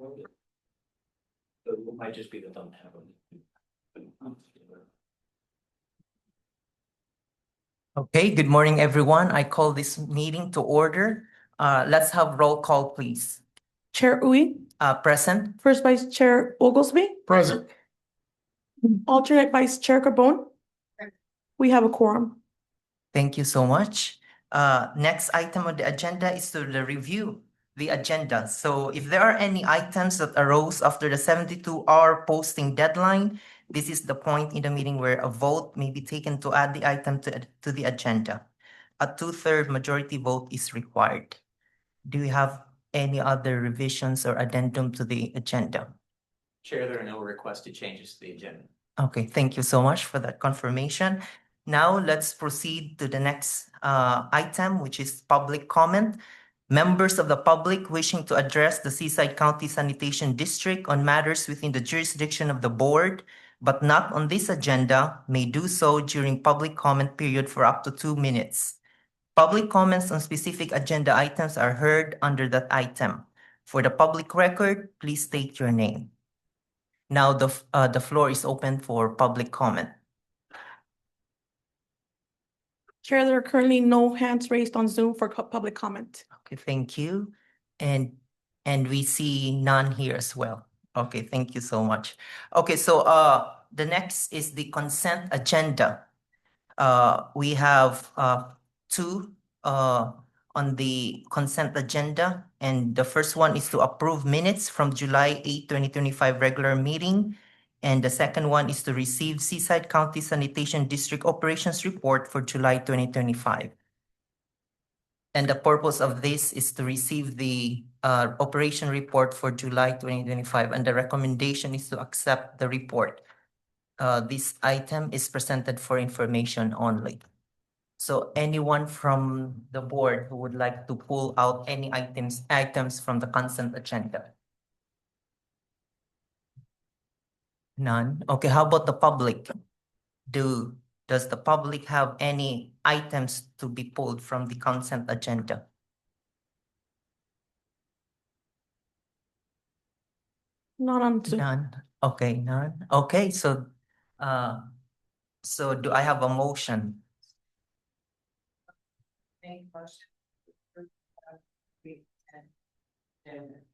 So it might just be the thumbnail. Okay, good morning, everyone. I call this meeting to order. Let's have roll call, please. Chair Uy, Present. First Vice Chair Oglesby, Present. Alternate Vice Chair Carbone. We have a quorum. Thank you so much. Next item on the agenda is to review the agenda. So if there are any items that arose after the 72-hour posting deadline, this is the point in the meeting where a vote may be taken to add the item to the agenda. A 2/3 majority vote is required. Do you have any other revisions or addendum to the agenda? Chair, there are no requested changes to the agenda. Okay, thank you so much for that confirmation. Now let's proceed to the next item, which is public comment. Members of the public wishing to address the Seaside County Sanitation District on matters within the jurisdiction of the board, but not on this agenda, may do so during public comment period for up to 2 minutes. Public comments on specific agenda items are heard under that item. For the public record, please state your name. Now the floor is open for public comment. Chair, there are currently no hands raised on Zoom for public comment. Okay, thank you. And we see none here as well. Okay, thank you so much. Okay, so the next is the consent agenda. We have two on the consent agenda, and the first one is to approve minutes from July 8, 2025 regular meeting. And the second one is to receive Seaside County Sanitation District Operations Report for July 2025. And the purpose of this is to receive the operation report for July 2025, and the recommendation is to accept the report. This item is presented for information only. So anyone from the board who would like to pull out any items from the consent agenda? None. Okay, how about the public? Does the public have any items to be pulled from the consent agenda? Not on Zoom. None. Okay, none. Okay, so do I have a motion?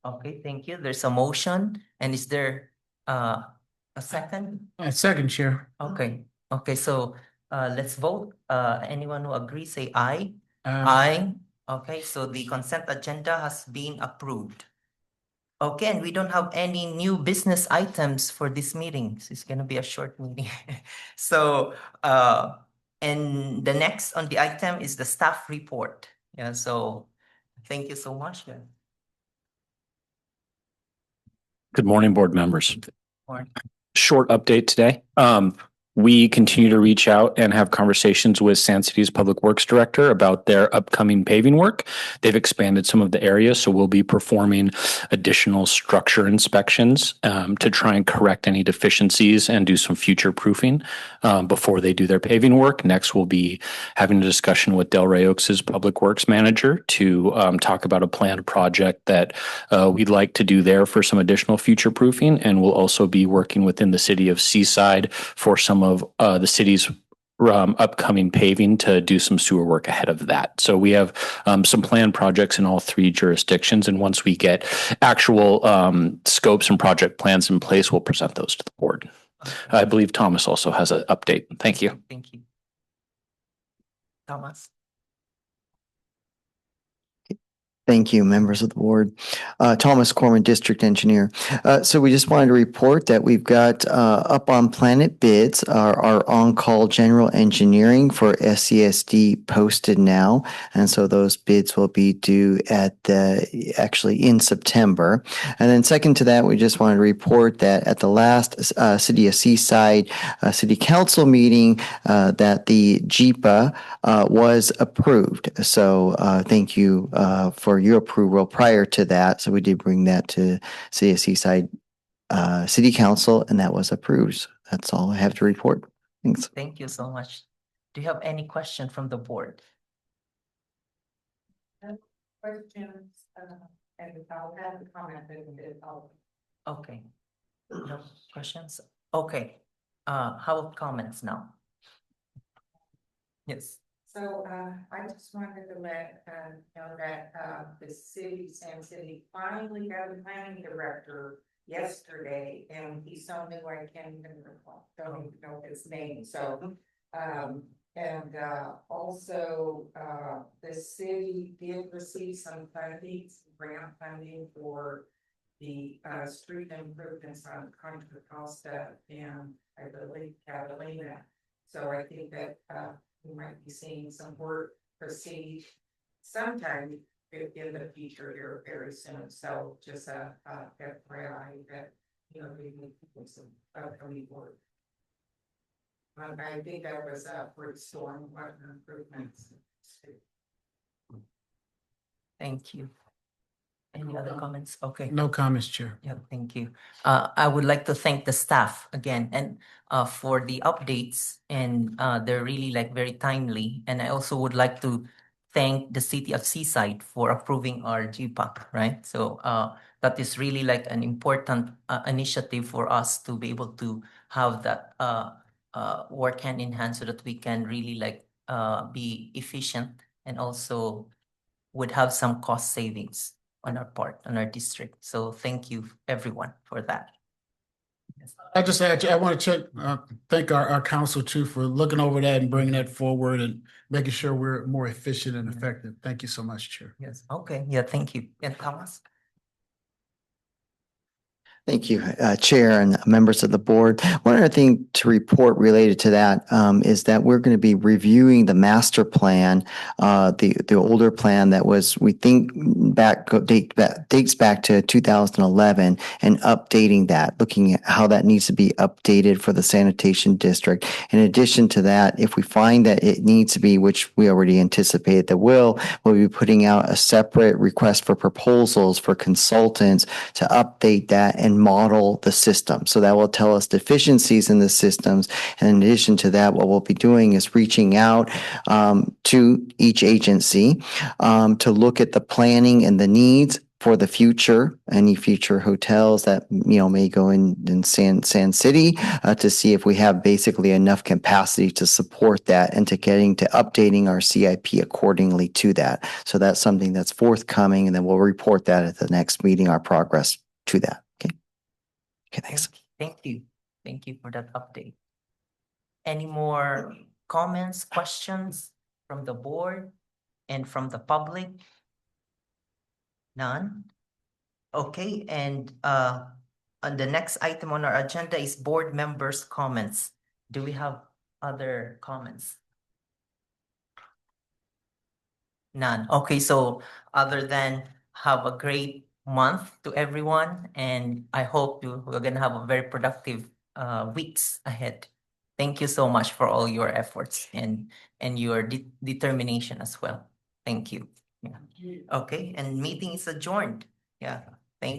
Okay, thank you. There's a motion, and is there a second? A second, Chair. Okay, so let's vote. Anyone who agrees, say aye. Aye. Okay, so the consent agenda has been approved. Okay, and we don't have any new business items for this meeting. So it's gonna be a short meeting. So and the next on the item is the staff report. Yeah, so thank you so much. Good morning, board members. Morning. Short update today. We continue to reach out and have conversations with San City's Public Works Director about their upcoming paving work. They've expanded some of the areas, so we'll be performing additional structure inspections to try and correct any deficiencies and do some future proofing before they do their paving work. Next, we'll be having a discussion with Del Rey Oaks' Public Works Manager to talk about a planned project that we'd like to do there for some additional future proofing. And we'll also be working within the city of Seaside for some of the city's upcoming paving to do some sewer work ahead of that. So we have some planned projects in all three jurisdictions. And once we get actual scopes and project plans in place, we'll present those to the board. Okay. I believe Thomas also has an update. Thank you. Thank you. Thomas? Thank you, members of the board. Thomas Corman, District Engineer. So we just wanted to report that we've got up on Planet bids, our on-call general engineering for SCSD posted now. And so those bids will be due actually in September. And then second to that, we just wanted to report that at the last City of Seaside City Council meeting that the JIPA was approved. So thank you for your approval prior to that. So we did bring that to City of Seaside City Council, and that was approved. So that's all I have to report. Thanks. Thank you so much. Do you have any question from the board? Questions And I'll have the comment that I'll. Okay. No questions? Okay. How about comments now? Yes. So, I just wanted to let, know that, the city, Sam City finally got a planning director yesterday, and he's so new, I can't even recall, don't even know his name, so, also, the city did receive some funding, some grant funding for the, street improvements on Contra Costa and I believe Catalina. So I think that, we might be seeing some work proceed sometime in the future here very soon. So just FYI that, you know, we need some upcoming work. I think that was for the storm water improvements. Thank you. Any other comments? Okay. No comments, Chair. Yeah, thank you. I would like to thank the staff again and for the updates and they're really like very timely. And I also would like to thank the city of Seaside for approving our GPAC, right? So that is really like an important initiative for us to be able to have that work hand in hand so that we can really like be efficient and also would have some cost savings on our part, on our district. So thank you, everyone, for that. I just add, I want to thank our council too for looking over that and bringing that forward and making sure we're more efficient and effective. Thank you so much, Chair. Yes, okay, yeah, thank you. And Thomas? Thank you, Chair and members of the board. One other thing to report related to that is that we're going to be reviewing the master plan, the older plan that was, we think, dates back to 2011, and updating that, looking at how that needs to be updated for the sanitation district. In addition to that, if we find that it needs to be, which we already anticipate that we'll be putting out a separate request for proposals for consultants to update that and model the system. So that will tell us deficiencies in the systems. And in addition to that, what we'll be doing is reaching out to each agency to look at the planning and the needs for the future, any future hotels that, you know, may go in Sand City to see if we have basically enough capacity to support that and to updating our CIP accordingly to that. So that's something that's forthcoming, and then we'll report that at the next meeting, our progress to that. Okay, thanks. Thank you. Thank you for that update. Any more comments, questions from the board and from the public? None? Okay, and on the next item on our agenda is board members' comments. Do we have other comments? None. Okay, so other than have a great month to everyone, and I hope we're gonna have a very productive weeks ahead. Thank you so much for all your efforts and your determination as well. Thank you. Yeah. Okay, and meeting is adjourned. Yeah.